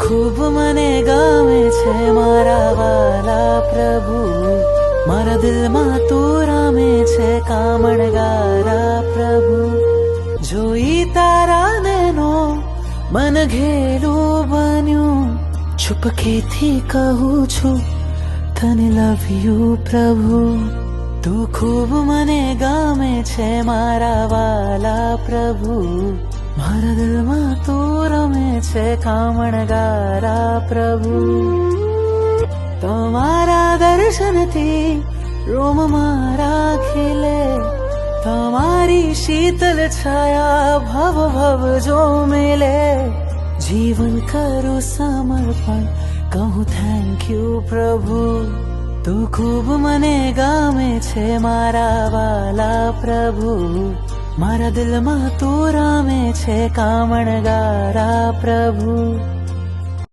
ખૂબ મને ગમે છે મારા વાલા પ્રભુ, મારા દિલમાં તું રમે છે કામણગારા પ્રભુ. જોઈ તારા નૈનો મન ઘેલું બન્યું, ચુપકેથી કહું છું તને લવ યુ પ્રભુ. તું ખૂબ મને ગમે છે મારા વાલા પ્રભુ, મારા દિલમાં તું રમે છે કામણગારા પ્રભુ. તમારા દર્શનથી રોમ મારા ખીલે, તમારી શીતલ છાયા ભવ ભવ જો મિલે. જીવન કરું સમર્પણ, કહું થેન્ક યુ પ્રભુ. તું ખૂબ મને ગમે છે મારા વાલા પ્રભુ, મારા દિલમાં તું રમે છે કામણગારા પ્રભુ.